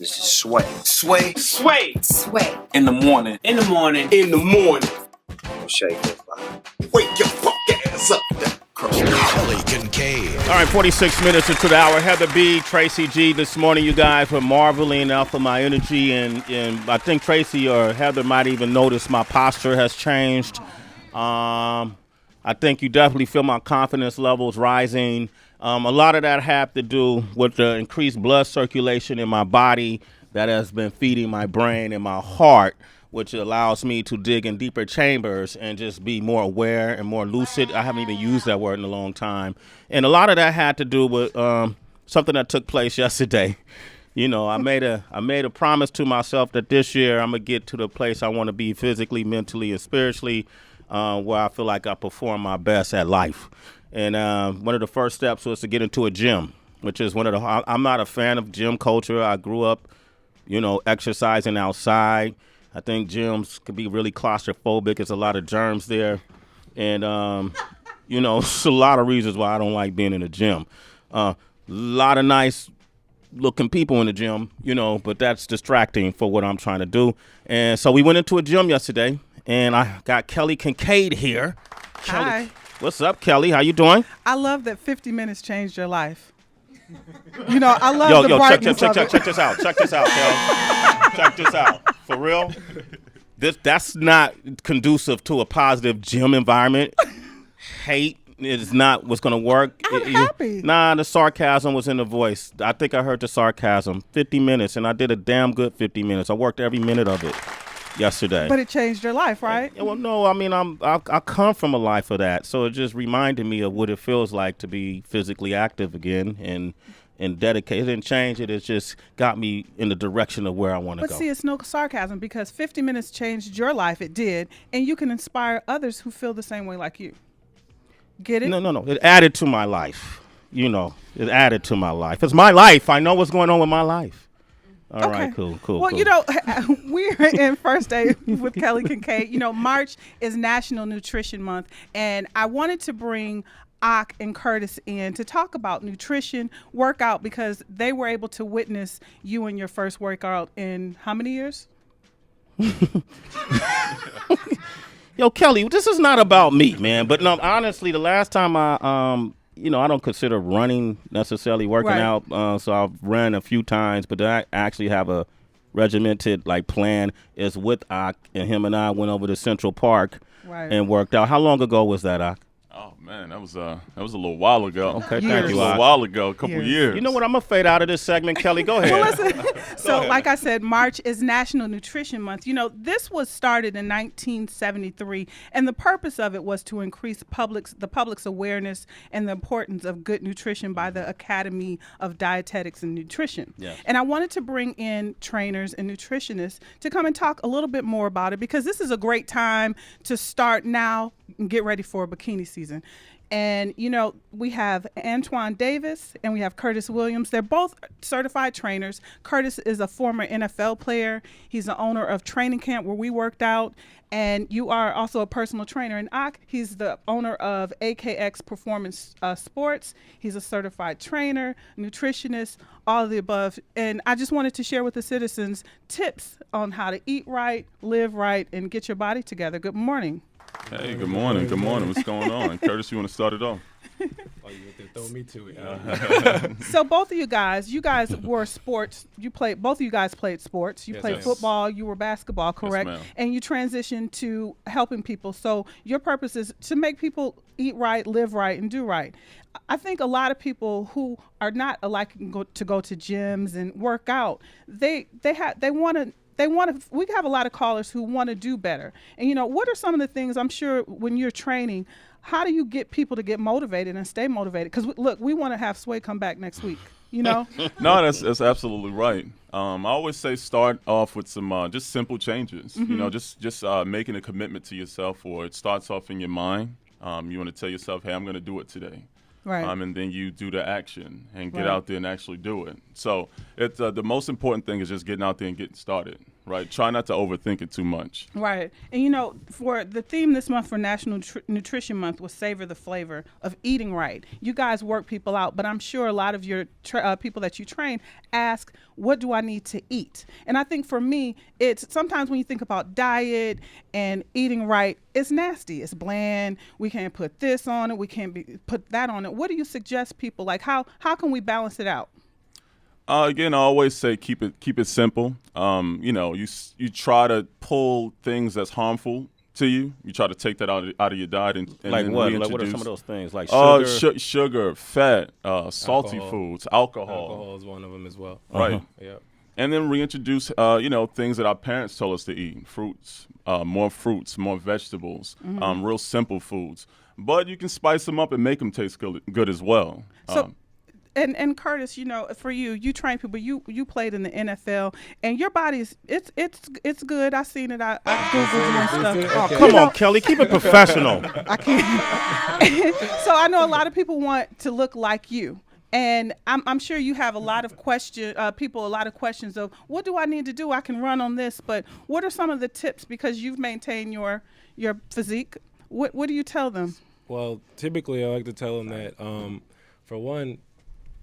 This is Sway. Sway. Sway. Sway. In the morning. In the morning. In the morning. Shake your body. Wake your fuck ass up. Kelly Kinkaid. All right, 46 minutes into the hour. Heather B, Tracy G. This morning, you guys were marveling off of my energy, and I think Tracy or Heather might even notice my posture has changed. I think you definitely feel my confidence levels rising. A lot of that have to do with the increased blood circulation in my body that has been feeding my brain and my heart, which allows me to dig in deeper chambers and just be more aware and more lucid. I haven't even used that word in a long time. And a lot of that had to do with something that took place yesterday. You know, I made a promise to myself that this year I'm going to get to the place I want to be physically, mentally, and spiritually, where I feel like I perform my best at life. And one of the first steps was to get into a gym, which is I'm not a fan of gym culture. I grew up, exercising outside. I think gyms could be really claustrophobic. There's a lot of germs there. And, it's a lot of reasons why I don't like being in a gym. A lot of nice looking people in the gym, but that's distracting for what I'm trying to do. And so we went into a gym yesterday, and I got Kelly Kinkaid here. Hi. What's up, Kelly? How you doing? I love that 50 minutes changed your life. I love the brightness of it. Check this out. Check this out, Kelly. Check this out. For real, that's not conducive to a positive gym environment. Hate is not what's going to work. I'm happy. The sarcasm was in the voice. I think I heard the sarcasm. 50 minutes, and I did a damn good 50 minutes. I worked every minute of it yesterday. But it changed your life, right? Well, no, I mean, I come from a life of that, so it just reminded me of what it feels like to be physically active again and dedicated. It didn't change it. It just got me in the direction of where I want to go. But see, it's no sarcasm because 50 minutes changed your life. It did. And you can inspire others who feel the same way like you. Get it? No. It added to my life. It added to my life. It's my life. I know what's going on with my life. All right, cool. Well, cool. We're in First Day with Kelly Kinkaid. March is National Nutrition Month, and I wanted to bring Ak and Curtis in to talk about nutrition, workout, because they were able to witness you in your first workout in how many years? Yo, Kelly, this is not about me, man. But no, honestly, the last time I don't consider running necessarily working out. So I've run a few times, but I actually have a regimented plan is with Ak, and him and I went over to Central Park and worked out. How long ago was that, Ak? Oh man, that was a little while ago. Okay, thank you. A little while ago, a couple years. You know what? I'm gonna fade out of this segment, Kelly. Go ahead. Well, listen. Like I said, March is National Nutrition Month. This was started in 1973, and the purpose of it was to increase the public's awareness and the importance of good nutrition by the Academy of Dietetics and Nutrition. Yeah. And I wanted to bring in trainers and nutritionists to come and talk a little bit more about it, because this is a great time to start now and get ready for bikini season. And, we have Antoine Davis and we have Curtis Williams. They're both certified trainers. Curtis is a former NFL player. He's the owner of Training Camp where we worked out. And you are also a personal trainer. And Ak, he's the owner of AKX Performance Sports. He's a certified trainer, nutritionist, all of the above. And I just wanted to share with the citizens tips on how to eat right, live right, and get your body together. Good morning. Hey, good morning. Good morning. What's going on? Curtis, you want to start it off? Oh, you want to throw me to it. So both of you guys were sports. Both of you guys played sports. You played football. You were basketball, correct? Yes, ma'am. And you transitioned to helping people. So your purpose is to make people eat right, live right, and do right. I think a lot of people who are not liking to go to gyms and work out, we have a lot of callers who want to do better. And, what are some of the things, I'm sure when you're training, how do you get people to get motivated and stay motivated? Because, look, we want to have Sway come back next week, No, that's absolutely right. I always say start off with some just simple changes. Mm-hmm. Just making a commitment to yourself, or it starts off in your mind. You want to tell yourself, hey, I'm going to do it today. Right. And then you do the action and get out there and actually do it. So it's the most important thing is just getting out there and getting started. right? Try not to overthink it too much. Right. And, you know, for the theme this month for National Nutrition Month was Savor the Flavor of Eating Right. You guys work people out, but I'm sure a lot of your people that you train ask, what do I need to eat? And I think for me, it's sometimes when you think about diet and eating right, it's nasty. It's bland. We can't put this on it. We can't put that on it. What do you suggest people? Like, how can we balance it out? Again, I always say keep it simple. You know, you try to pull things that's harmful to you. You try to take that out of your diet and Like then what? reintroduce. Like what are some of those things? Like sugar? Sugar, fat, salty Alcohol. foods, alcohol. Alcohol is one of them as well. Right. Yeah. And then reintroduce, you know, things that our parents told us to eat: fruits, more vegetables, real simple foods. But you can spice them up and make them taste good as well. So, and Curtis, you know, for you train people. You played in the NFL, and your body's it's good. I seen it. I googled and stuff. Oh, come on, Kelly, keep it professional. I can't. So I know a lot of people want to look like you. And I'm sure you have a lot of questions of what do I need to do? I can run on this, but what are some of the tips because you've maintained your physique? What do you tell them? Well, typically I like to tell them that for one,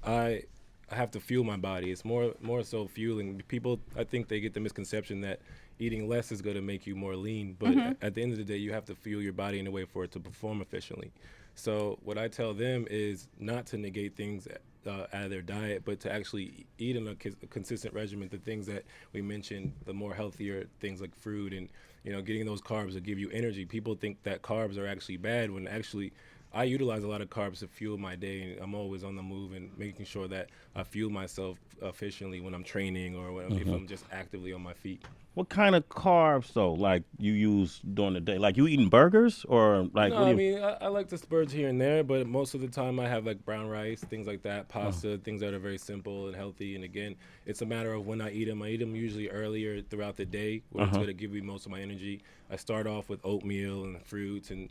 I have to fuel my body. It's more so fueling. People, I think they get the misconception that eating less is going to make you more lean, but at the end of the day, you have to fuel your body in a way for it to perform efficiently. So what I tell them is not to negate things out of their diet, but to actually eat in a consistent regimen. The things that we mentioned, the more healthier things like fruit and, you know, getting those carbs that give you energy. People think that carbs are actually bad when actually I utilize a lot of carbs to fuel my day, and I'm always on the move and making sure that I fuel myself efficiently when I'm training or if I'm just actively on my feet. What kind of carbs though? Like you use during the day? Like you eating burgers or like? No, what do I you... mean I like to splurge here and there, but most of the time I have like brown rice, things like that, pasta, things that are very simple and healthy. And again, it's a matter of when I eat them. I eat them usually earlier throughout the day, where it's going to give me most of my energy. I start off with oatmeal and fruits and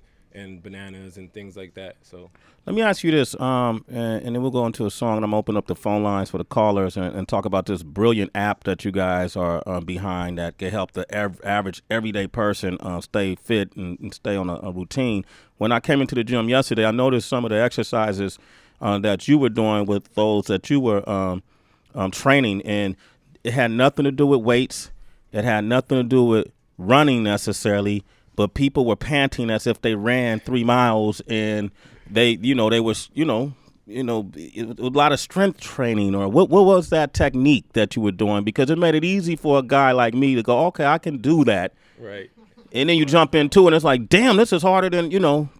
bananas and things like that. So let me ask you this, and then we'll go into a song, and I'm going to open up the phone lines for the callers and talk about this brilliant app that you guys are behind that can help the average everyday person stay fit and stay on a routine. When I came into the gym yesterday, I noticed some of the exercises that you were doing with those that you were training, and it had nothing to do with weights. It had nothing to do with running necessarily. But people were panting as if they ran 3 miles, and they was a lot of strength training. Or what was that technique that you were doing? Because it made it easy for a guy like me to go, okay, I can do that. right. And then you jump into it, and it's like, damn, this is harder than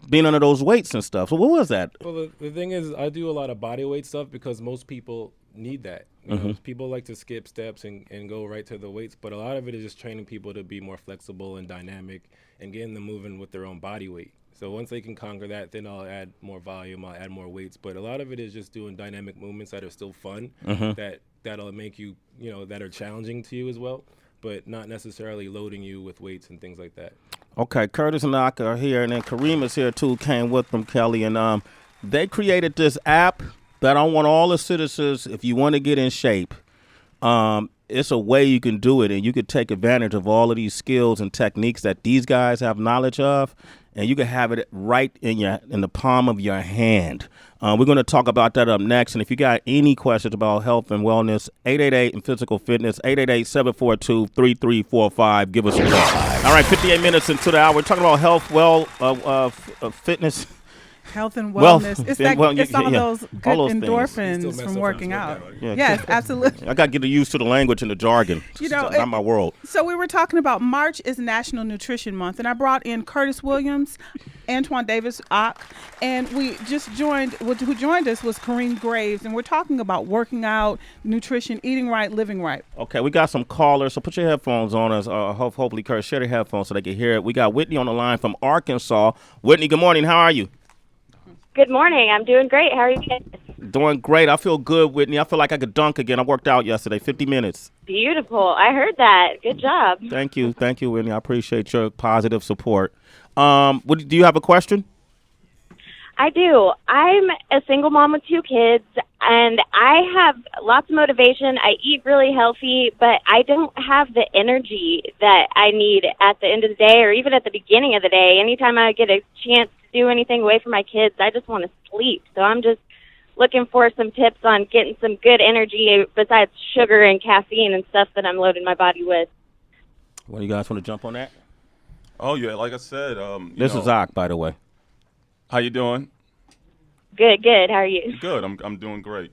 being under those weights and stuff. So what was that? Well, the thing is, I do a lot of body weight stuff because most people need that. You know, people like to skip steps and go right to the weights, but a lot of it is just training people to be more flexible and dynamic and getting them moving with their own body weight. So once they can conquer that, then I'll add more volume, I'll add more weights. But a lot of it is just doing dynamic movements that are still fun, that'll make you, that are challenging to you as well, but not necessarily loading you with weights and things like that. Okay, Curtis and I are here, and then Kareem is here too, came with them, Kelly. And they created this app that I want all the citizens, if you want to get in shape, it's a way you can do it, and you could take advantage of all of these skills and techniques that these guys have knowledge of, and you can have it right in the palm of your hand. We're going to talk about that up next, and if you got any questions about health and wellness, 888 and physical fitness, 888-742-3345. Give us a call. All right, 58 minutes into the hour. We're talking about health, fitness. Health and wellness. It's some of those good those endorphins from working out. Yes, absolutely. I got to get used to the language and the jargon. It's not my world. So we were talking about March is National Nutrition Month, and I brought in Curtis Williams, Antoine Davis Ock, and who joined us was Kareem Graves, and we're talking about working out, nutrition, eating right, living right. Okay, we got some callers, so put your headphones on us. Hopefully, Curtis, share the headphones so they can hear it. We got Whitney on the line from Arkansas. Whitney, good morning. How are you? Good morning. I'm doing great. How are you guys? Doing great. I feel good, Whitney. I feel like I could dunk again. I worked out yesterday, 50 minutes. Beautiful. I heard that. Good job. Thank you, Whitney. I appreciate your positive support. Do you have a question? I do. I'm a single mom with 2 kids. And I have lots of motivation. I eat really healthy, but I don't have the energy that I need at the end of the day or even at the beginning of the day. Anytime I get a chance to do anything away from my kids, I just want to sleep. So I'm just looking for some tips on getting some good energy besides sugar and caffeine and stuff that I'm loading my body with. Well, you guys want to jump on that? Oh yeah, like I said, This is Zach, by the way. How you doing? Good. How are you? Good. I'm doing great.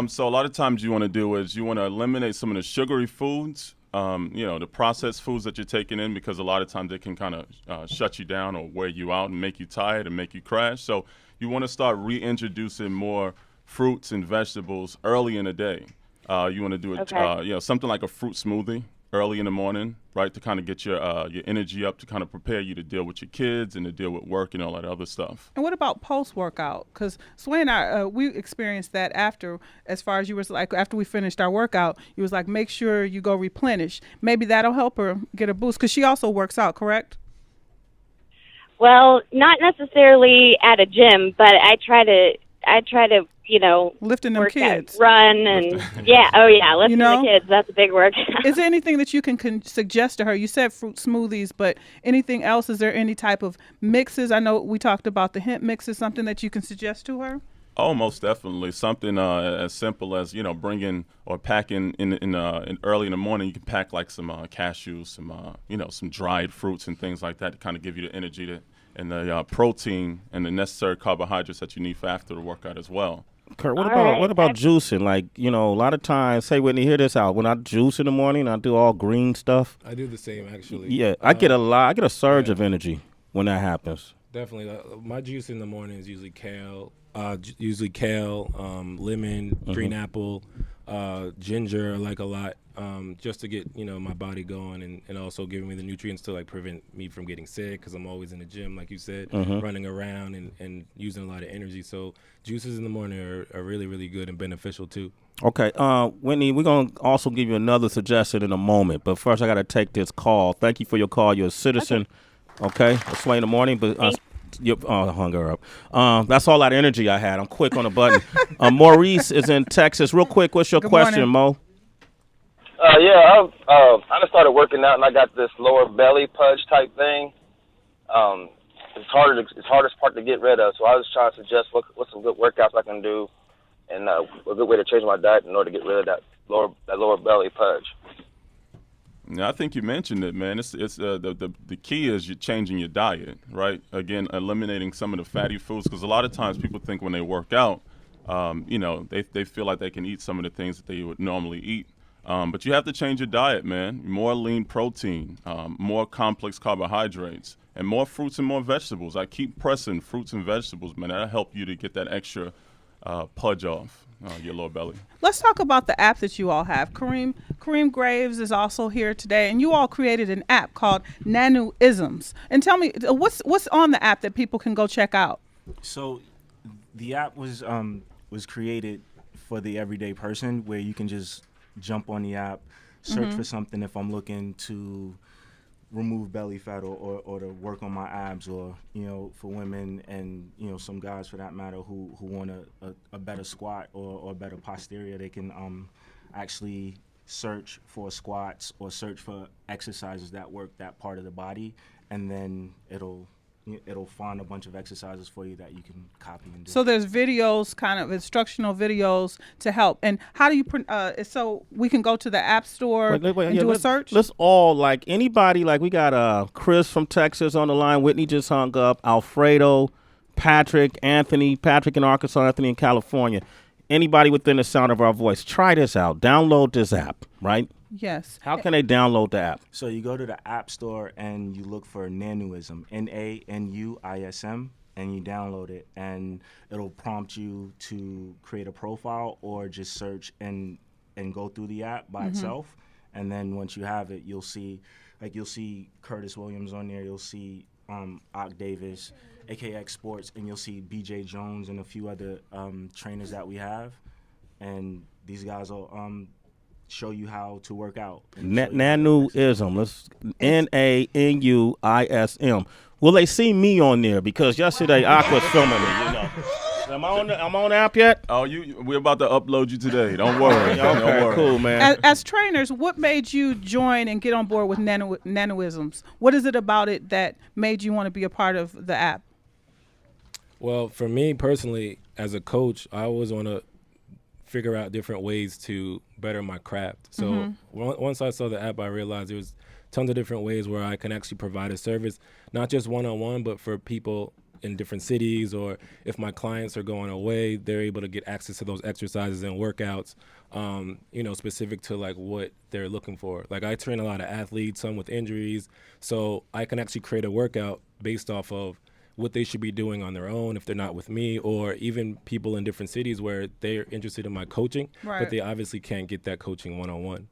So a lot of times you want to do is you want to eliminate some of the sugary foods, the processed foods that you're taking in, because a lot of times they can kind of shut you down or wear you out and make you tired and make you crash. So you want to start reintroducing more fruits and vegetables early in the day. You want to do it, something like a fruit smoothie early in the morning, right, to kind of get your energy up, to kind of prepare you to deal with your kids and to deal with work and all that other stuff. And what about post-workout? Because Sway and I, we experienced that after, as far as you was like, after we finished our workout, you was like, make sure you go replenish. Maybe that'll help her get a boost, because she also works out, correct? Well, not necessarily at a gym, but I try to lifting them work kids, out, run, and lifting the kids. That's a big work. Is there anything that you can suggest to her? You said fruit smoothies, but anything else? Is there any type of mixes? I know we talked about the hemp mixes. Something that you can suggest to her? Oh, most definitely. Something as simple as bringing or packing in early in the morning. You can pack like some cashews, some dried fruits and things like that to kind of give you the energy and the protein and the necessary carbohydrates that you need for after the workout as well. Kurt, what about juicing? Like, a lot of times, say, Whitney, hear this out. When I juice in the morning, I do all green stuff. I do the same, actually. Yeah, I get a surge of energy when that happens. Definitely. My juice in the morning is usually kale, lemon, green apple, ginger, I like a lot, just to get, my body going and also giving me the nutrients to, like, prevent me from getting sick, because I'm always in the gym, like you said, running around and using a lot of energy. So juices in the morning are really, really good and beneficial, too. Okay. Whitney, we're going to also give you another suggestion in a moment, but first I got to take this call. Thank you for your call. You're a citizen. Okay. It's Sway in the morning, but hung her up. That's all that energy I had. I'm quick on the button. Maurice is in Texas. Real quick, what's your question, Mo? I just started working out and I got this lower belly pudge type thing. It's hardest part to get rid of. So I was trying to suggest what's some good workouts I can do and a good way to change my diet in order to get rid of that lower belly pudge. Yeah, I think you mentioned it, man. It's the key is you're changing your diet, right? Again, eliminating some of the fatty foods, because a lot of times people think when they work out, they feel like they can eat some of the things that they would normally eat. But you have to change your diet, man. More lean protein, more complex carbohydrates, and more fruits and more vegetables. I keep pressing fruits and vegetables, man. That'll help you to get that extra pudge off your lower belly. Let's talk about the app that you all have. Kareem Graves is also here today, and you all created an app called Nanuisms. And tell me, what's on the app that people can go check out? So the app was created for the everyday person, where you can just jump on the app, search for something if I'm looking to remove belly fat or to work on my abs, or for women and some guys for that matter who want a better squat or better posterior, they can actually search for squats or search for exercises that work that part of the body, and then it'll find a bunch of exercises for you that you can copy and do. So there's videos, kind of instructional videos to help. And how do you so we can go to the app store and do a search? Let's all, like, anybody, like, we got Chris from Texas on the line. Whitney just hung up. Alfredo, Patrick in Arkansas, Anthony in California. Anybody within the sound of our voice, try this out. Download this app, right? Yes. How can they download the app? So you go to the App Store and you look for Nanuism, Nanuism, and you download it, and it'll prompt you to create a profile or just search and go through the app by itself. And then once you have it, you'll see Curtis Williams on there, you'll see Ock Davis, AKX Sports, and you'll see BJ Jones and a few other trainers that we have. And these guys will show you how to work out. Nanuism. Let's Nanuism. Will they see me on there? Because yesterday Aqua was filming me, Am I on the app yet? Oh, we're about to upload you today. Don't worry. Don't worry. Cool, man. As trainers, what made you join and get on board with Nanoisms? What is it about it that made you want to be a part of the app? Well, for me personally, as a coach, I always want to figure out different ways to better my craft. So once I saw the app, I realized there was tons of different ways where I can actually provide a service, not just one-on-one, but for people in different cities, or if my clients are going away, they're able to get access to those exercises and workouts, specific to like what they're looking for. Like I train a lot of athletes, some with injuries, so I can actually create a workout based off of what they should be doing on their own if they're not with me, or even people in different cities where they're interested in my coaching, but they obviously can't get that coaching one-on-one.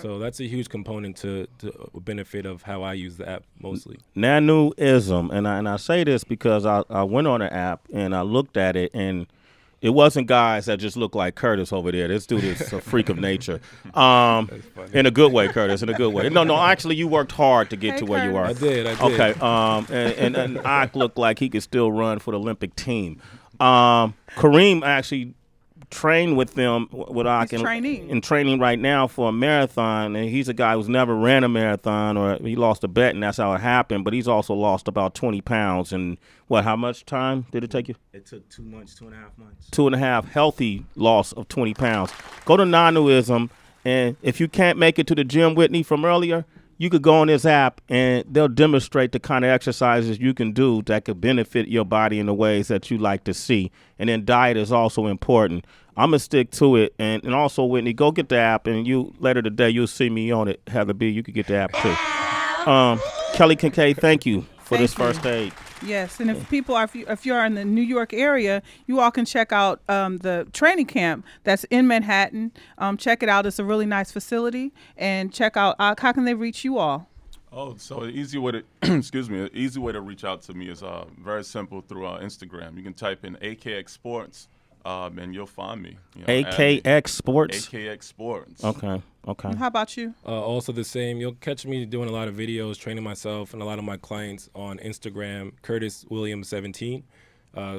So that's a huge component to benefit of how I use the app mostly. Nanoism, and I say this because I went on the app and I looked at it, and it wasn't guys that just look like Curtis over there. This dude is a freak of nature. In a good way, Curtis, in a good way. No, actually, you worked hard to get to where you are. I did. Okay, and Ike looked like he could still run for the Olympic team. Kareem actually trained with them, with Ike, in training right now for a marathon, and he's a guy who's never ran a marathon, or he lost a bet, and that's how it happened, but he's also lost about 20 pounds. And how much time did it take you? It took 2 months, 2.5 months. 2.5, healthy loss of 20 pounds. Go to Nanoism, and if you can't make it to the gym, Whitney, from earlier, you could go on this app, and they'll demonstrate the kind of exercises you can do that could benefit your body in the ways that you like to see. And then diet is also important. I'm going to stick to it. And also, Whitney, go get the app, and you later today, you'll see me on it. Heather B., you could get the app, too. Kelly Kinkaid, thank you for this first aid. Yes, and if you're in the New York area, you all can check out the training camp that's in Manhattan. Check it out; it's a really nice facility. And check out how can they reach you all? Oh, so an easy way to an easy way to reach out to me is very simple through Instagram. You can type in AKX Sports, and you'll find me. AKX Sports. AKX Sports. Okay. And how about you? Also the same. You'll catch me doing a lot of videos, training myself and a lot of my clients on Instagram, Curtis Williams 17,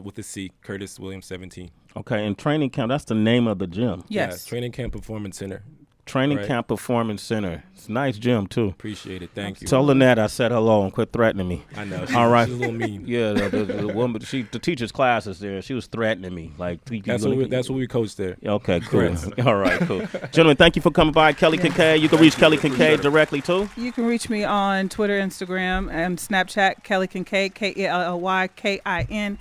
with a C, Curtis Williams 17. Okay, and Training Camp, that's the name of the gym. Yes. Yeah, Training Camp Performance Center. Training Camp Performance Center. It's a nice gym, too. Appreciate it. Thank you. Tell Lynette I said hello and quit threatening me. I know. All right. She's a little mean. Yeah, the woman, the teacher's class is there. She was threatening me. That's what we coach there. Okay, cool. All right, cool. Gentlemen, thank you for coming by. Kelly Kinkaid. You can reach Kelly Kinkaid directly, too. You can reach me on Twitter, Instagram, and Snapchat, Kelly Kinkaid, KELLYKINKAID.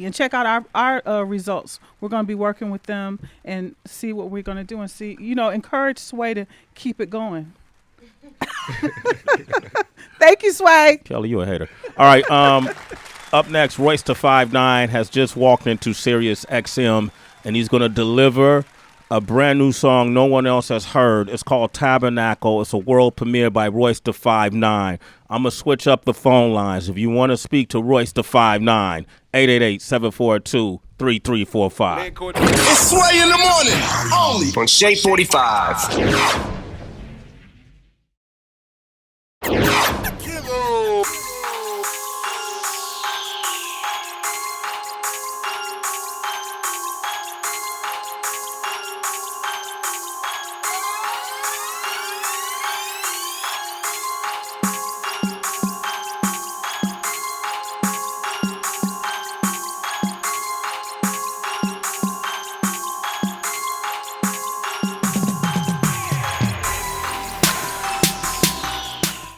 And check out our results. We're going to be working with them and see what we're going to do and see, encourage Sway to keep it going. Thank you, Sway. Kelly, you a hater. All right. Up next, Royce the 5'9" has just walked into Sirius XM, and he's going to deliver a brand new song no one else has heard. It's called Tabernacle. It's a world premiere by Royce the 5'9". I'm going to switch up the phone lines. If you want to speak to Royce the 5'9", 888-742-3345. It's Sway in the morning, only On Shea 45.